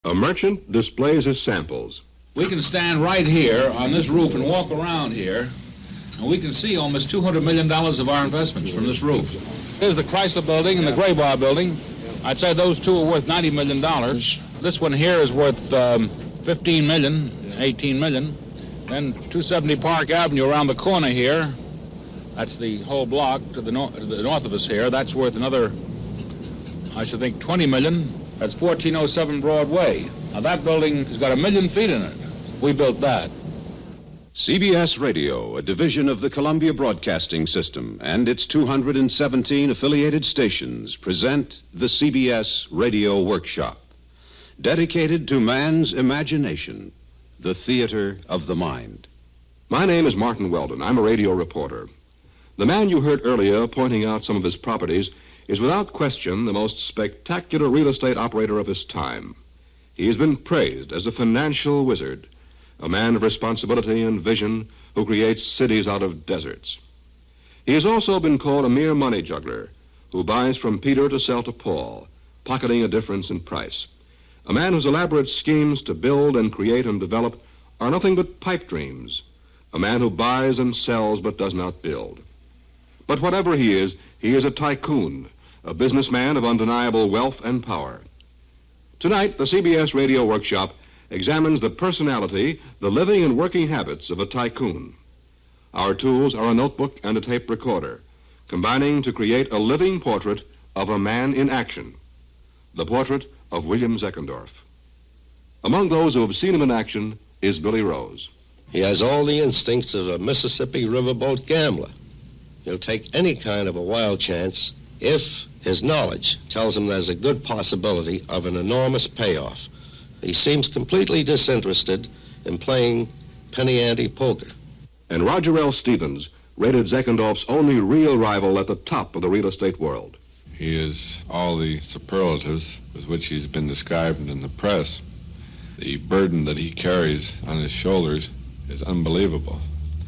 A merchant displays his samples. We can stand right here on this roof and walk around here, and we can see almost $200 million of our investments from this roof. Here's the Chrysler Building and the Graybar Building. I'd say those two are worth $90 million. This one here is worth $15 million, $18 million. Then 270 Park Avenue around the corner here, that's the whole block to the north of us here. That's worth another, I should think, $20 million. That's 1407 Broadway. Now that building has got 1 million feet in it. We built that. CBS Radio, a division of the Columbia Broadcasting System, and its 217 affiliated stations present the CBS Radio Workshop, dedicated to man's imagination, the theater of the mind. My name is Martin Weldon. I'm a radio reporter. The man you heard earlier pointing out some of his properties is without question the most spectacular real estate operator of his time. He has been praised as a financial wizard, a man of responsibility and vision who creates cities out of deserts. He has also been called a mere money juggler who buys from Peter to sell to Paul, pocketing a difference in price. A man whose elaborate schemes to build and create and develop are nothing but pipe dreams. A man who buys and sells but does not build. But whatever he is a tycoon, a businessman of undeniable wealth and power. Tonight, the CBS Radio Workshop examines the personality, the living and working habits of a tycoon. Our tools are a notebook and a tape recorder, combining to create a living portrait of a man in action, the portrait of William Zeckendorf. Among those who have seen him in action is Billy Rose. He has all the instincts of a Mississippi riverboat gambler. He'll take any kind of a wild chance if his knowledge tells him there's a good possibility of an enormous payoff. He seems completely disinterested in playing penny-ante poker. And Roger L. Stevens rated Zeckendorf's only real rival at the top of the real estate world. He is all the superlatives with which he's been described in the press. The burden that he carries on his shoulders is unbelievable.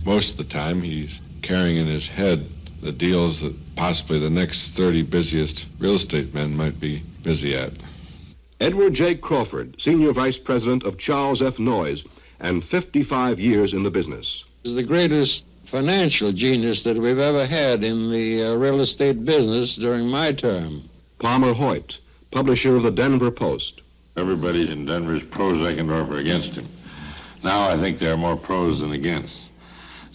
Most of the time, he's carrying in his head the deals that possibly the next 30 busiest real estate men might be busy at. Edward J. Crawford, Senior Vice President of Charles F. Noyes, and 55 years in the business. He's the greatest financial genius that we've ever had in the real estate business during my term. Palmer Hoyt, publisher of the Denver Post. Everybody in Denver is pro-Zeckendorf or against him. Now I think there are more pros than against.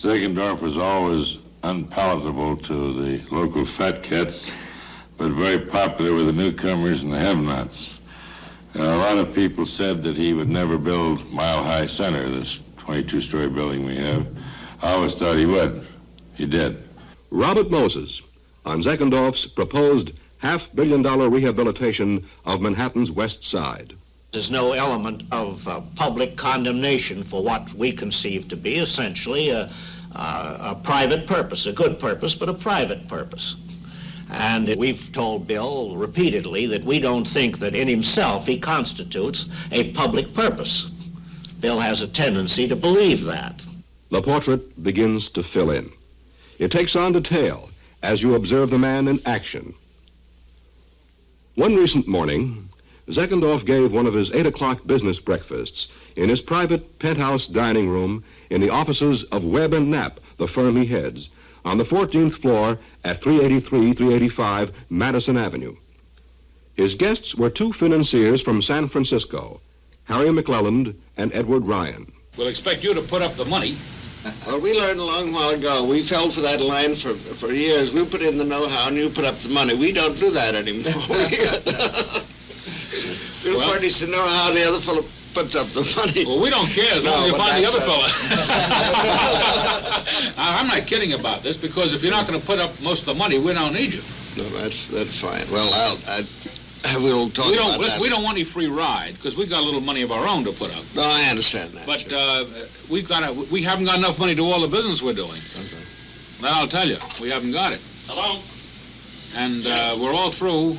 Zeckendorf was always unpalatable to the local fat cats, but very popular with the newcomers and the have-nots. A lot of people said that he would never build Mile High Center, this 22-story building we have. I always thought he would. He did. Robert Moses, on Zeckendorf's proposed $500 million rehabilitation of Manhattan's West Side. There's no element of public condemnation for what we conceive to be essentially a private purpose, a good purpose, but a private purpose. And we've told Bill repeatedly that we don't think that in himself he constitutes a public purpose. Bill has a tendency to believe that. The portrait begins to fill in. It takes on detail as you observe the man in action. One recent morning, Zeckendorf gave one of his 8 o'clock business breakfasts in his private penthouse dining room in the offices of Webb and Knapp, the firm he heads, on the 14th floor at 385 Madison Avenue. His guests were 2 financiers from San Francisco, Harry McClelland and Edward Ryan. We'll expect you to put up the money. Well, we learned a long while ago. We fell for that line for years. We put in the know-how and you put up the money. We don't do that anymore. We'll furnish the know-how and the other fellow puts up the money. Well, we don't care as long as you find the other fella. I'm not kidding about this, because if you're not going to put up most of the money, we don't need you. No, that's fine. Well, we'll talk about that. We don't want any free ride, because we've got a little money of our own to put up. No, I understand that. But sure. We haven't got enough money to do all the business we're doing. Okay. Well, I'll tell you, we haven't got it. Hello? And we're all through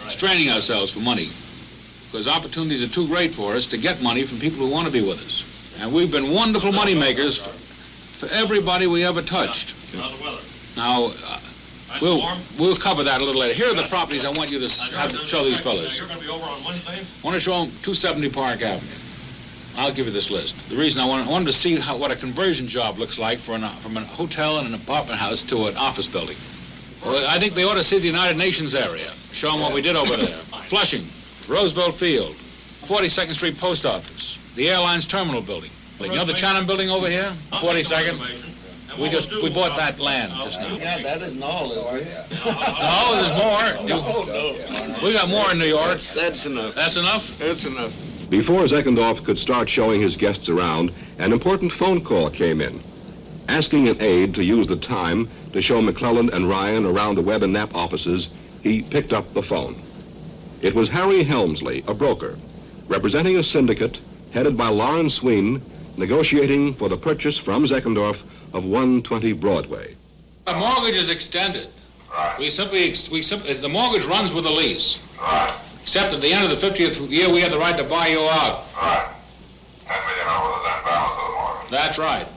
straining ourselves for money, because opportunities are too great for us to get money from people who want to be with us. And we've been wonderful money makers for everybody we ever touched. Now, We'll cover that a little later. Here are the properties I want you to have to show these fellas. You're going to be over on Wednesday? I want to show them 270 Park Avenue. I'll give you this list. The reason I wanted to see what a conversion job looks like from a hotel and an apartment house to an office building. Well, I think they ought to see the United Nations area. Show them what we did over there. Flushing, Roosevelt Field, 42nd Street Post Office, the Airlines Terminal Building. You know the Channon Building over here? 42nd. We bought that land just now. Yeah, that isn't all, is it? No, there's more. No. We got more in New York. That's enough. That's enough? That's enough. Before Zeckendorf could start showing his guests around, an important phone call came in, asking an aide to use the time to show McClelland and Ryan around the Webb and Knapp offices. He picked up the phone. It was Harry Helmsley, a broker, representing a syndicate headed by Lawrence Sween, negotiating for the purchase from Zeckendorf of 120 Broadway. The mortgage is extended. Right. We simply, the mortgage runs with the lease. Right. Except at the end of the 50th year, we have the right to buy you out. Right. $10 million over the net balance of the mortgage. That's right.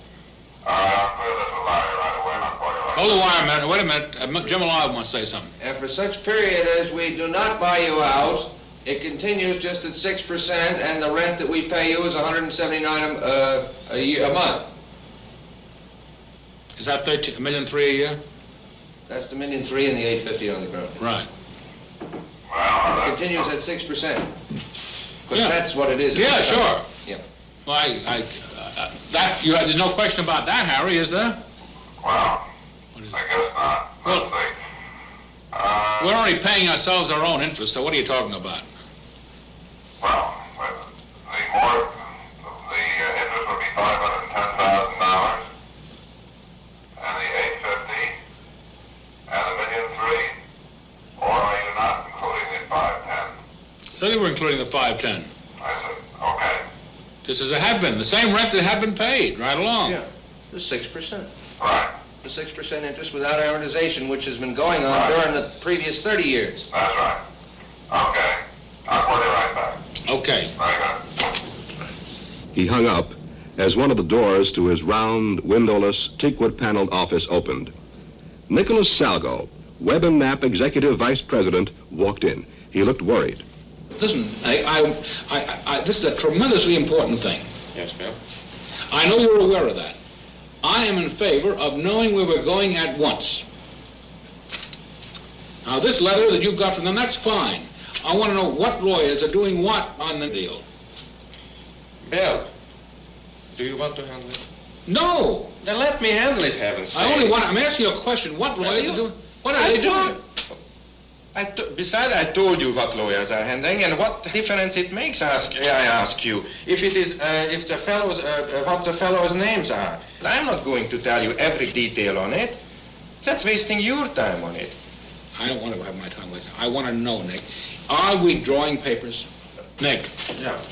All right, I'll clear this with Larry right away, and I'll call you right Hold the wire a minute. Wait a minute. Jim Alive wants to say something. And for such period as we do not buy you out, it continues just at 6%, and the rent that we pay you is $179 a month. Is that $1.3 million a year? That's the $1.3 million and the $850 on the ground. Right. Well, It continues at 6%. Because Yeah. that's what it is. Yeah, sure. Yeah. Well, there's no question about that, Harry, is there? Well, I guess not. Well, Let's see. We're already paying ourselves our own interest, so what are you talking about? Well, the interest would be $510,000, and the $850, and the $1.3 million, or are you not including the $510,000? So they were including the $510,000. I said, okay. Just as it had been. The same rent that had been paid right along. Yeah, the 6%. Right. The 6% interest without amortization, which has been going on during the previous 30 years. That's right. Okay. I'll call you right back. Okay. Very good. He hung up as one of the doors to his round, windowless, teakwood-paneled office opened. Nicholas Salgo, Webb and Knapp Executive Vice President, walked in. He looked worried. Listen, this is a tremendously important thing. Yes, Bill. I know you're aware of that. I am in favor of knowing where we're going at once. Now, this letter that you've got from them, that's fine. I want to know what lawyers are doing what on the deal. Bill, do you want to handle it? No! Then let me handle it, heaven's sake. I'm asking you a question. What lawyers are doing? What are they doing? Besides, I told you what lawyers are handling and what difference it makes. I ask you if it is if the fellows what the fellows' names are. I'm not going to tell you every detail on it. That's wasting your time on it. I don't want to have my time wasted. I want to know, Nick. Are we drawing papers? Nick. Yeah.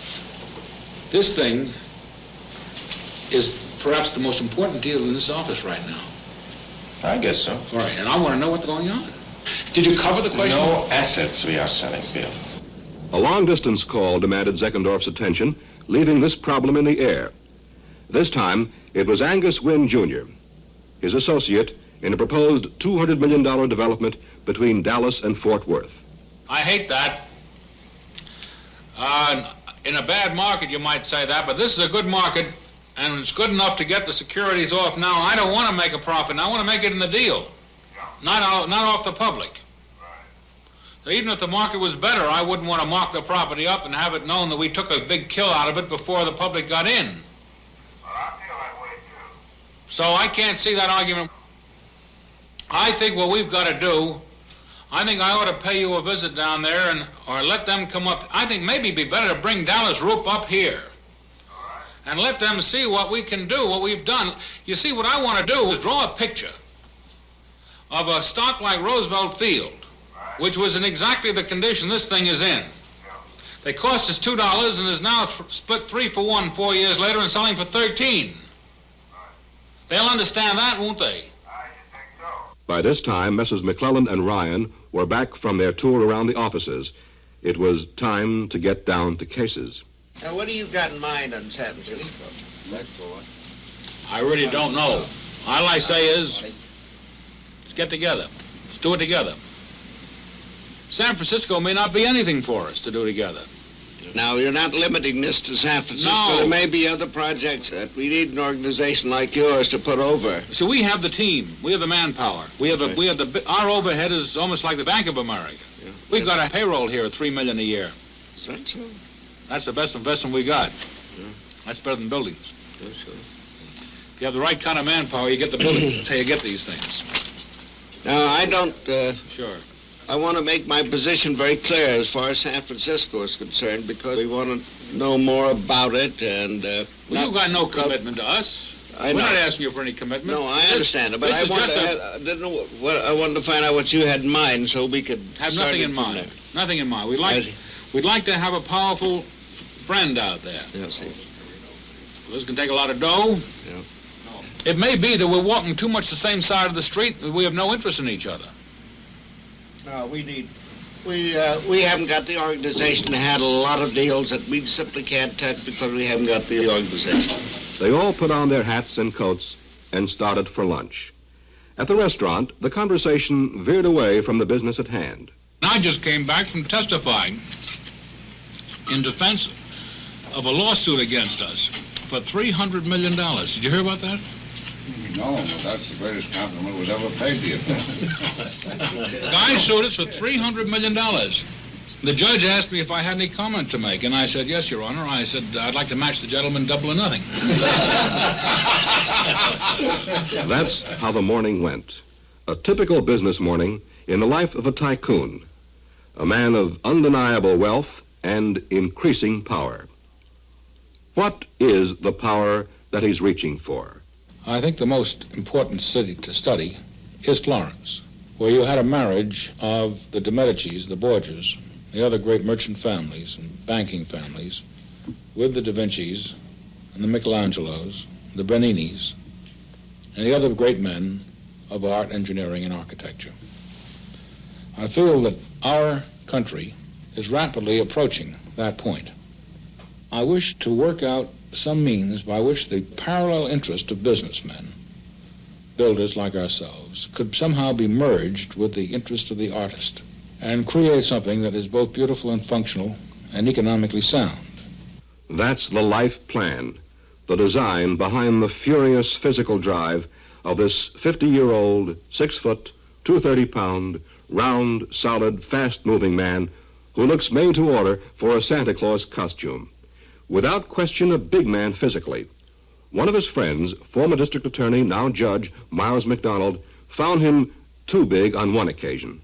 This thing is perhaps the most important deal in this office right now. I guess so. All right, and I want to know what's going on. Did you cover the question? No assets we are selling, Bill. A long-distance call demanded Zeckendorf's attention, leaving this problem in the air. This time, it was Angus Wynne, Jr., his associate in a proposed $200 million development between Dallas and Fort Worth. I hate that. In a bad market, you might say that, but this is a good market, and it's good enough to get the securities off now. I don't want to make a profit. I want to make it in the deal, not off the public. So even if the market was better, I wouldn't want to mark the property up and have it known that we took a big kill out of it before the public got in. So I can't see that argument. I think what we've got to do, I think I ought to pay you a visit down there or let them come up. I think maybe it'd be better to bring Dallas Roop up here and let them see what we can do, what we've done. You see, what I want to do is draw a picture of a stock like Roosevelt Field, which was in exactly the condition this thing is in. They cost us $2 and is now split 3 for 1 4 years later and selling for $13. They'll understand that, won't they? By this time, Messrs. McClelland and Ryan were back from their tour around the offices. It was time to get down to cases. Now, what do you got in mind on Saturday? I really don't know. All I say is, let's get together. Let's do it together. San Francisco may not be anything for us to do together. Now, you're not limiting this to San Francisco. No. There may be other projects that we need an organization like yours to put over. So we have the team. We have the manpower. Our overhead is almost like the Bank of America. Yeah. We've got a payroll here of $3 million a year. Is that so? That's the best investment we got. Yeah. That's better than buildings. That's so. If you have the right kind of manpower, you get the buildings. That's how you get these things. Now, I don't... Sure. I want to make my position very clear as far as San Francisco is concerned, because we want to know more about it, and... You've got no commitment to us. We're not asking you for any commitment. No, I understand it, but I wanted to find out what you had in mind so we could... Have nothing in mind. Nothing in mind. We'd like to have a powerful friend out there. Yeah, see. This can take a lot of dough. Yeah. It may be that we're walking too much the same side of the street that we have no interest in each other. No, we haven't got the organization to handle a lot of deals that we simply can't touch because we haven't got the organization. They all put on their hats and coats and started for lunch. At the restaurant, the conversation veered away from the business at hand. I just came back from testifying in defense of a lawsuit against us for $300 million. Did you hear about that? No, but that's the greatest compliment was ever paid to you. Guy sued us for $300 million. The judge asked me if I had any comment to make, and I said, yes, Your Honor. I said, I'd like to match the gentleman double or nothing. That's how the morning went. A typical business morning in the life of a tycoon, a man of undeniable wealth and increasing power. What is the power that he's reaching for? I think the most important city to study is Florence, where you had a marriage of the de Medicis, the Borgias, the other great merchant families and banking families, with the Da Vincis and the Michelangelos, the Beninis, and the other great men of art, engineering, and architecture. I feel that our country is rapidly approaching that point. I wish to work out some means by which the parallel interest of businessmen, builders like ourselves, could somehow be merged with the interest of the artist and create something that is both beautiful and functional and economically sound. That's the life plan, the design behind the furious physical drive of this 50-year-old, 6-foot, 230-pound, round, solid, fast-moving man who looks made to order for a Santa Claus costume. Without question, a big man physically. One of his friends, former district attorney, now judge, Miles McDonald, found him too big on one occasion.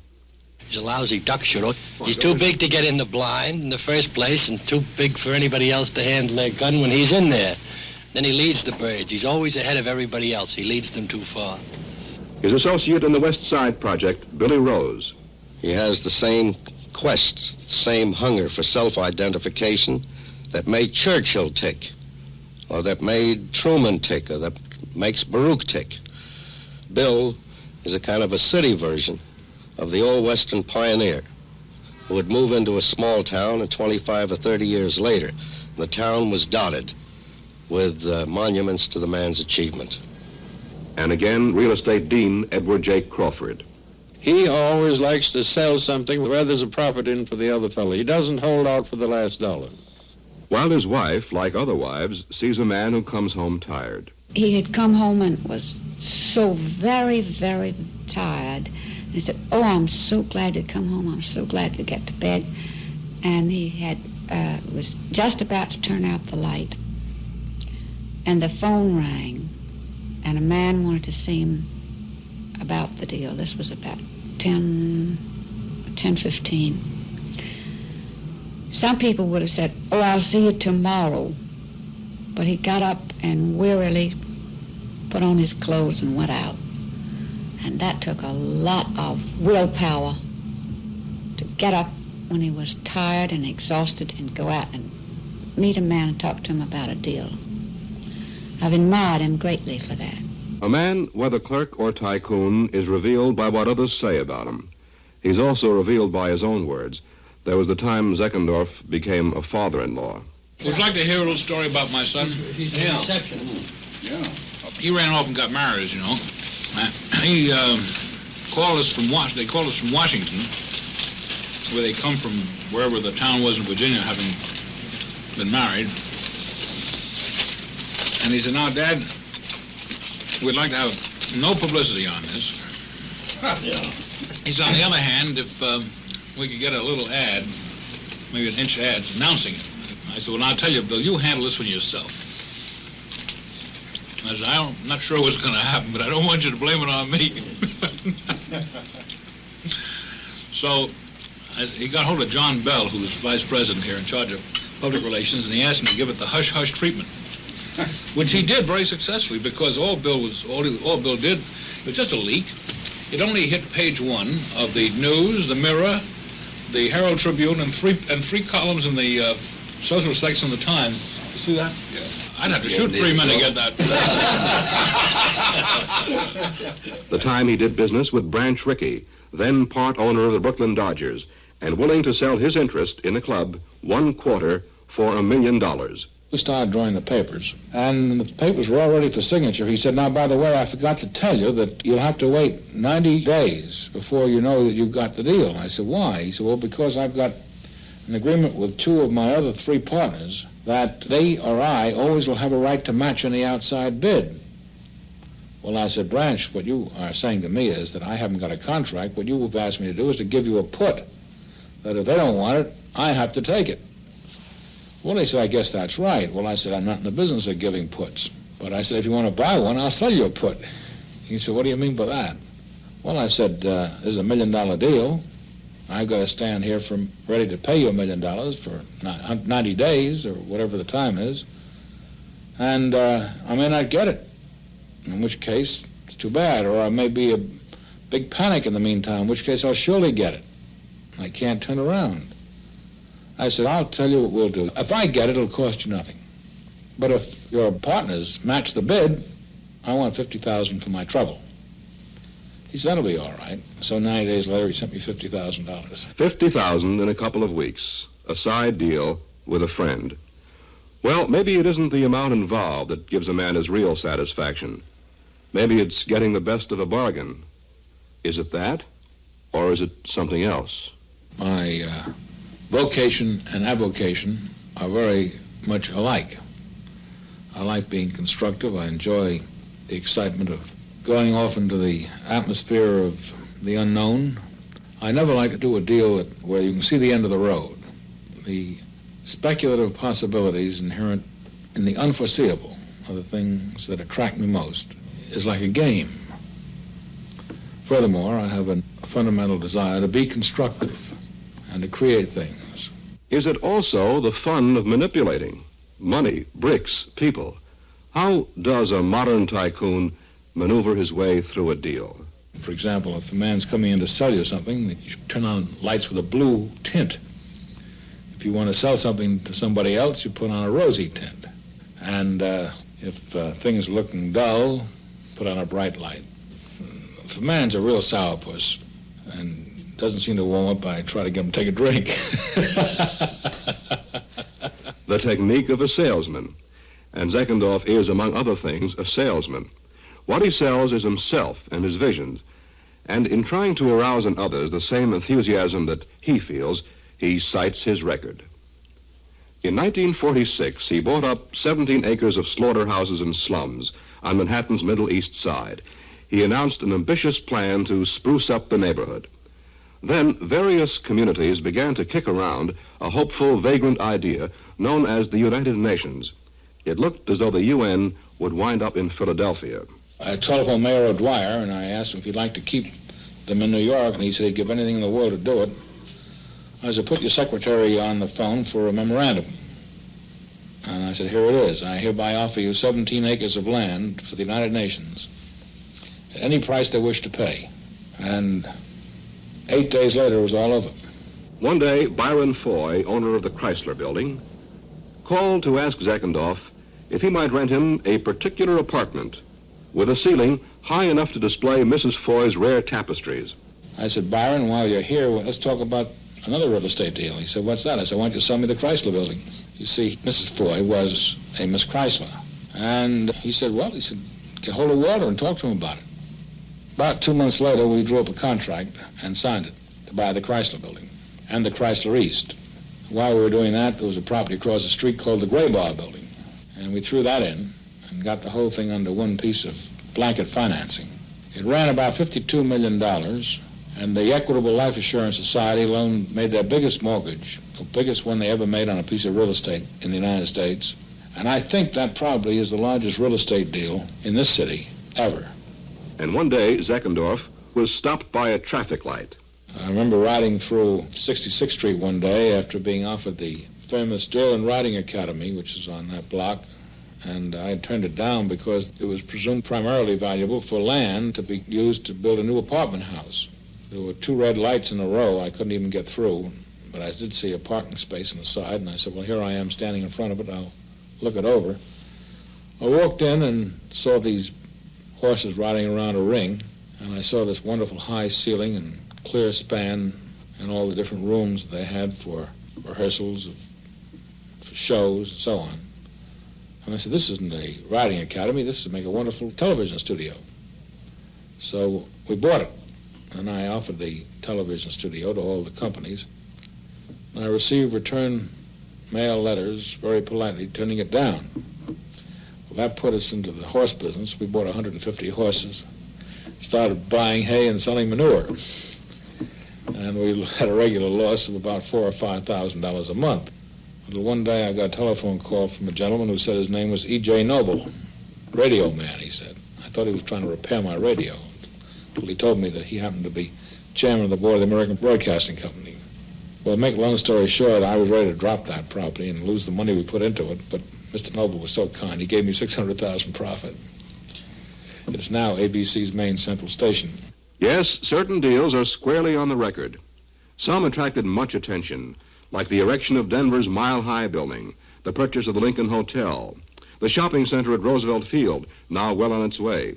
He's a lousy duck shooter. He's too big to get in the blind in the first place and too big for anybody else to handle their gun when he's in there. Then he leads the birds. He's always ahead of everybody else. He leads them too far. His associate in the West Side Project, Billy Rose. He has the same quest, same hunger for self-identification that made Churchill tick, or that made Truman tick, or that makes Baruch tick. Bill is a kind of a city version of the old Western pioneer who would move into a small town, and 25 or 30 years later, the town was dotted with monuments to the man's achievement. And again, real estate dean Edward J. Crawford. He always likes to sell something where there's a profit in for the other fellow. He doesn't hold out for the last dollar. While his wife, like other wives, sees a man who comes home tired. He had come home and was so very, very tired. He said, "Oh, I'm so glad to come home. I'm so glad to get to bed." And he had was just about to turn out the light. And the phone rang, and a man wanted to see him about the deal. This was about 10:15. Some people would have said, "Oh, I'll see you tomorrow." But he got up and wearily put on his clothes and went out. And that took a lot of willpower to get up when he was tired and exhausted and go out and meet a man and talk to him about a deal. I've admired him greatly for that. A man, whether clerk or tycoon, is revealed by what others say about him. He's also revealed by his own words. There was the time Zeckendorf became a father-in-law. Would you like to hear a little story about my son? Yeah. He ran off and got married, as you know. called us from Washington, where they come from, wherever the town was in Virginia, having been married. And he said, "Now, Dad, we'd like to have no publicity on this." He said, "On the other hand, if we could get a little ad, maybe an inch ad, announcing it." I said, "Well, I'll tell you, Bill, you handle this one yourself." I said, "I'm not sure what's going to happen, but I don't want you to blame it on me." So he got hold of John Bell, who was vice president here in charge of public relations, and he asked him to give it the hush-hush treatment, which he did very successfully, because all Bill did was just a leak. It only hit page 1 of the News, the Mirror, the Herald Tribune, and three columns in the social section of the Times. You see that? Yeah. I'd have to shoot 3 men to get that. The time he did business with Branch Rickey, then part owner of the Brooklyn Dodgers, and willing to sell his interest in the club 1/4 for $1 million. We started drawing the papers, and the papers were all ready for signature. He said, "Now, by the way, I forgot to tell you that you'll have to wait 90 days before you know that you've got the deal." I said, "Why?" He said, "Well, because I've got an agreement with 2 of my other 3 partners that they or I always will have a right to match any outside bid." Well, I said, "Branch, what you are saying to me is that I haven't got a contract. What you have asked me to do is to give you a put, that if they don't want it, I have to take it." Well, he said, "I guess that's right." Well, I said, "I'm not in the business of giving puts. But I said, if you want to buy one, I'll sell you a put." He said, "What do you mean by that?" Well, I said, "This is $1 million deal. I've got to stand here ready to pay you $1 million for 90 days or whatever the time is. And I may not get it, in which case it's too bad. Or I may be a big panic in the meantime, in which case I'll surely get it. I can't turn around." I said, "I'll tell you what we'll do. If I get it, it'll cost you nothing. But if your partners match the bid, I want $50,000 for my trouble." He said, "That'll be all right." So 90 days later, he sent me $50,000. $50,000 in a couple of weeks. A side deal with a friend. Well, maybe it isn't the amount involved that gives a man his real satisfaction. Maybe it's getting the best of a bargain. Is it that? Or is it something else? My vocation and avocation are very much alike. I like being constructive. I enjoy the excitement of going off into the atmosphere of the unknown. I never like to do a deal where you can see the end of the road. The speculative possibilities inherent in the unforeseeable are the things that attract me most. It's like a game. Furthermore, I have a fundamental desire to be constructive and to create things. Is it also the fun of manipulating? Money, bricks, people. How does a modern tycoon maneuver his way through a deal? For example, if a man's coming in to sell you something, you turn on lights with a blue tint. If you want to sell something to somebody else, you put on a rosy tint. And if things are looking dull, put on a bright light. If a man's a real sourpuss and doesn't seem to warm up, I try to get him to take a drink. The technique of a salesman. And Zeckendorf is, among other things, a salesman. What he sells is himself and his visions. And in trying to arouse in others the same enthusiasm that he feels, he cites his record. In 1946, he bought up 17 acres of slaughterhouses and slums on Manhattan's Middle East Side. He announced an ambitious plan to spruce up the neighborhood. Then various communities began to kick around a hopeful, vagrant idea known as the United Nations. It looked as though the UN would wind up in Philadelphia. I telephoned Mayor O'Dwyer, and I asked him if he'd like to keep them in New York, and he said he'd give anything in the world to do it. I said, "Put your secretary on the phone for a memorandum." And I said, "Here it is. I hereby offer you 17 acres of land for the United Nations at any price they wish to pay." And 8 days later, it was all over. One day, Byron Foy, owner of the Chrysler Building, called to ask Zeckendorf if he might rent him a particular apartment with a ceiling high enough to display Mrs. Foy's rare tapestries. I said, "Byron, while you're here, let's talk about another real estate deal." He said, "What's that?" I said, "Why don't you sell me the Chrysler Building?" You see, Mrs. Foy was a Miss Chrysler. And he said, "Well," he said, "get hold of Walter and talk to him about it." About 2 months later, we drew up a contract and signed it to buy the Chrysler Building and the Chrysler East. While we were doing that, there was a property across the street called the Gray Bar Building, and we threw that in and got the whole thing under one piece of blanket financing. It ran about $52 million, and the Equitable Life Assurance Society made their biggest mortgage, the biggest one they ever made on a piece of real estate in the United States. And I think that probably is the largest real estate deal in this city ever. And one day, Zeckendorf was stopped by a traffic light. I remember riding through 66th Street one day after being offered the famous Drill and Riding Academy, which is on that block, and I turned it down because it was presumed primarily valuable for land to be used to build a new apartment house. There were 2 red lights in a row. I couldn't even get through, but I did see a parking space on the side, and I said, well, here I am standing in front of it. I'll look it over. I walked in and saw these horses riding around a ring, and I saw this wonderful high ceiling and clear span and all the different rooms they had for rehearsals, for shows, and so on. And I said, this isn't a riding academy. This would make a wonderful television studio. So we bought it, and I offered the television studio to all the companies. And I received return mail letters very politely turning it down. Well, that put us into the horse business. We bought 150 horses, started buying hay and selling manure. And we had a regular loss of about $4,000 or $5,000 a month. Until one day I got a telephone call from a gentleman who said his name was E.J. Noble, radio man, he said. I thought he was trying to repair my radio. Until he told me that he happened to be chairman of the board of the American Broadcasting Company. Well, to make a long story short, I was ready to drop that property and lose the money we put into it, but Mr. Noble was so kind, he gave me $600,000 profit. It's now ABC's main central station. Yes, certain deals are squarely on the record. Some attracted much attention, like the erection of Denver's Mile High building, the purchase of the Lincoln Hotel, the shopping center at Roosevelt Field, now well on its way.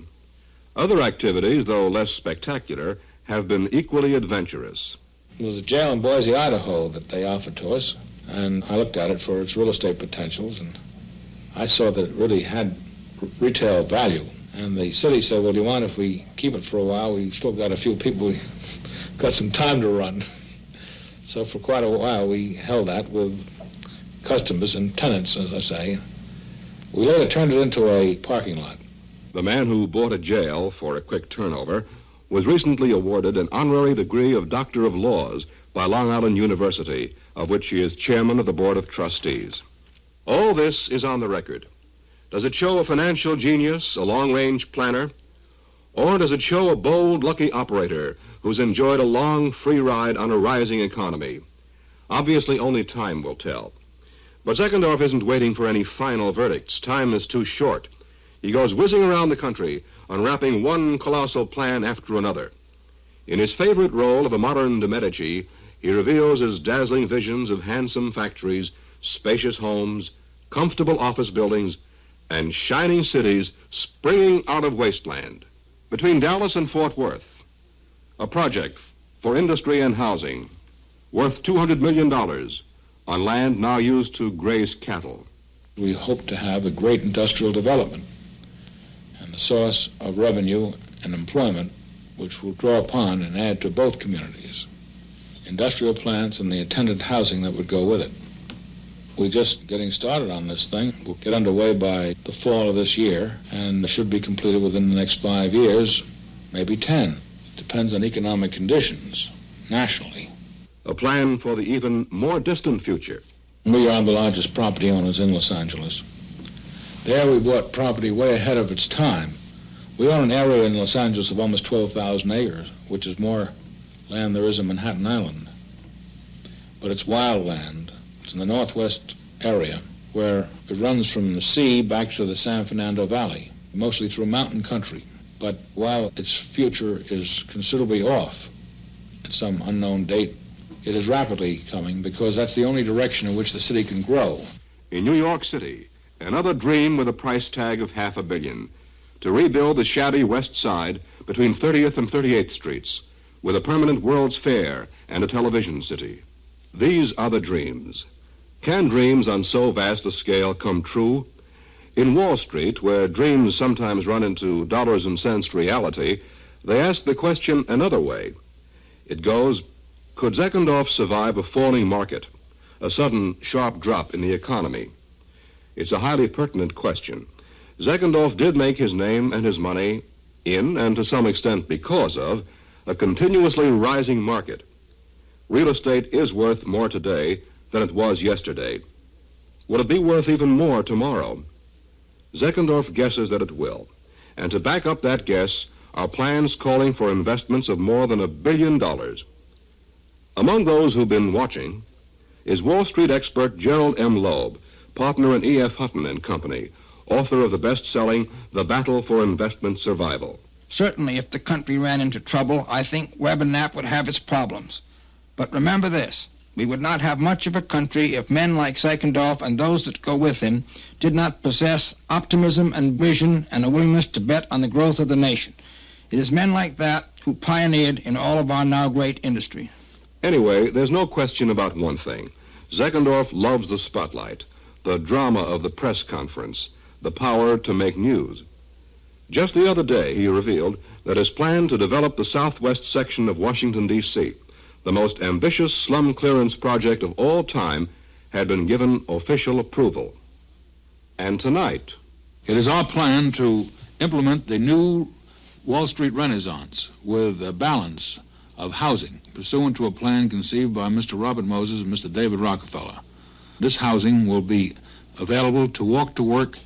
Other activities, though less spectacular, have been equally adventurous. There was a jail in Boise, Idaho that they offered to us, and I looked at it for its real estate potentials, and I saw that it really had retail value. And the city said, well, do you mind if we keep it for a while? We've still got a few people, we've got some time to run. So for quite a while we held that with customers and tenants, as I say. We later turned it into a parking lot. The man who bought a jail for a quick turnover was recently awarded an honorary degree of Doctor of Laws by Long Island University, of which he is chairman of the Board of Trustees. All this is on the record. Does it show a financial genius, a long-range planner? Or does it show a bold, lucky operator who's enjoyed a long, free ride on a rising economy? Obviously, only time will tell. But Zeckendorf isn't waiting for any final verdicts. Time is too short. He goes whizzing around the country, unwrapping one colossal plan after another. In his favorite role of a modern de Medici, he reveals his dazzling visions of handsome factories, spacious homes, comfortable office buildings, and shining cities springing out of wasteland. Between Dallas and Fort Worth, a project for industry and housing worth $200 million on land now used to graze cattle. We hope to have a great industrial development and the source of revenue and employment which will draw upon and add to both communities. Industrial plants and the attendant housing that would go with it. We're just getting started on this thing. We'll get underway by the fall of this year and should be completed within the next 5 years, maybe 10. Depends on economic conditions nationally. A plan for the even more distant future. We are the largest property owners in Los Angeles. There we bought property way ahead of its time. We own an area in Los Angeles of almost 12,000 acres, which is more land there is in Manhattan Island. But it's wild land. It's in the northwest area where it runs from the sea back to the San Fernando Valley, mostly through mountain country. But while its future is considerably off at some unknown date, it is rapidly coming because that's the only direction in which the city can grow. In New York City, another dream with a price tag of $500 million to rebuild the shabby West Side between 30th and 38th Streets with a permanent World's Fair and a television city. These are the dreams. Can dreams on so vast a scale come true? In Wall Street, where dreams sometimes run into dollars and cents reality, They ask the question another way. It goes, could Zeckendorf survive a falling market, a sudden sharp drop in the economy? It's a highly pertinent question. Zeckendorf did make his name and his money in, and to some extent because of, a continuously rising market. Real estate is worth more today than it was yesterday. Will it be worth even more tomorrow? Zeckendorf guesses that it will. And to back up that guess are plans calling for investments of more than $1 billion. Among those who've been watching is Wall Street expert Gerald M. Loeb, partner in E.F. Hutton and Company, author of the best-selling The Battle for Investment Survival. Certainly, if the country ran into trouble, I think Webb and Knapp would have its problems. But remember this, we would not have much of a country if men like Zeckendorf and those that go with him did not possess optimism and vision and a willingness to bet on the growth of the nation. It is men like that who pioneered in all of our now great industry. Anyway, there's no question about one thing. Zeckendorf loves the spotlight, the drama of the press conference, the power to make news. Just the other day, he revealed that his plan to develop the southwest section of Washington, D.C., the most ambitious slum clearance project of all time, had been given official approval. And tonight, it is our plan to implement the new Wall Street Renaissance with a balance of housing, pursuant to a plan conceived by Mr. Robert Moses and Mr. David Rockefeller. This housing will be available to walk-to-work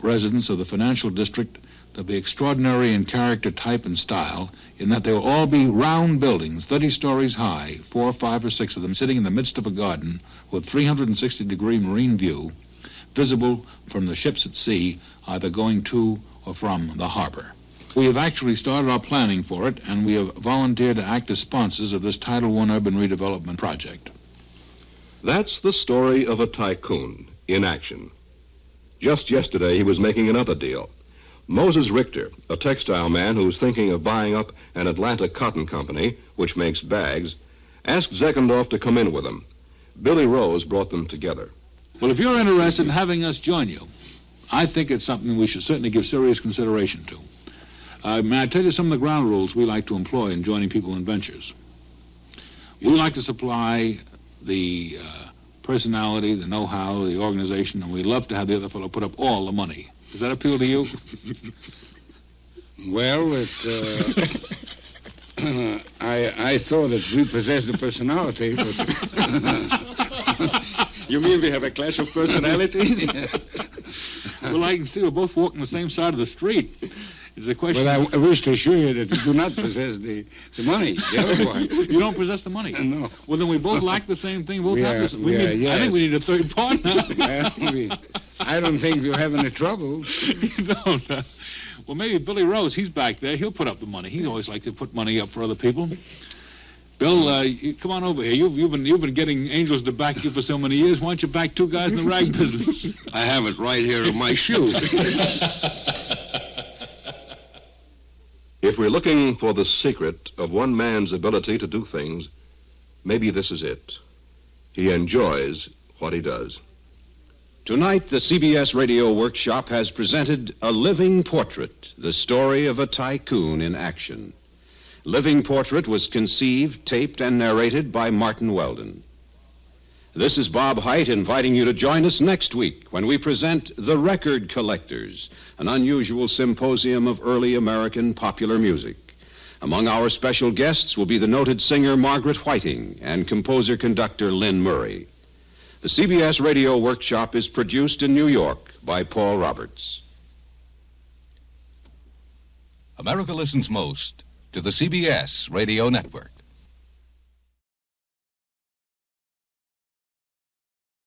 residents of the financial district. They'll be extraordinary in character, type, and style, in that they will all be round buildings, 30 stories high, 4 or 5 or 6 of them, sitting in the midst of a garden with 360-degree marine view, visible from the ships at sea, either going to or from the harbor. We have actually started our planning for it, and we have volunteered to act as sponsors of this Title I urban redevelopment project. That's the story of a tycoon in action. Just yesterday, he was making another deal. Moses Richter, a textile man who's thinking of buying up an Atlanta cotton company, which makes bags, asked Zeckendorf to come in with him. Billy Rose brought them together. Well, if you're interested in having us join you, I think it's something we should certainly give serious consideration to. May I tell you some of the ground rules we like to employ in joining people in ventures? We like to supply the personality, the know-how, the organization, and we love to have the other fellow put up all the money. Does that appeal to you? Well, I thought that we possessed the personality, but... You mean we have a clash of personalities? Well, I can see we're both walking the same side of the street. It's a question... But I wish to assure you that you do not possess the money, the other one. You don't possess the money? No. Well, then we both lack the same thing. Both have the same. Yes. I think we need a third partner. Well, I don't think we're having any trouble. You don't. Well, maybe Billy Rose, he's back there. He'll put up the money. He always likes to put money up for other people. Bill, come on over here. You've been getting angels to back you for so many years. Why don't you back two guys in the rag business? I have it right here in my shoe. If we're looking for the secret of one man's ability to do things, maybe this is it. He enjoys what he does. Tonight, the CBS Radio Workshop has presented A Living Portrait, the story of a tycoon in action. Living Portrait was conceived, taped, and narrated by Martin Weldon. This is Bob Hite inviting you to join us next week when we present The Record Collectors, an unusual symposium of early American popular music. Among our special guests will be the noted singer Margaret Whiting and composer-conductor Lynn Murray. The CBS Radio Workshop is produced in New York by Paul Roberts. America listens most to the CBS Radio Network.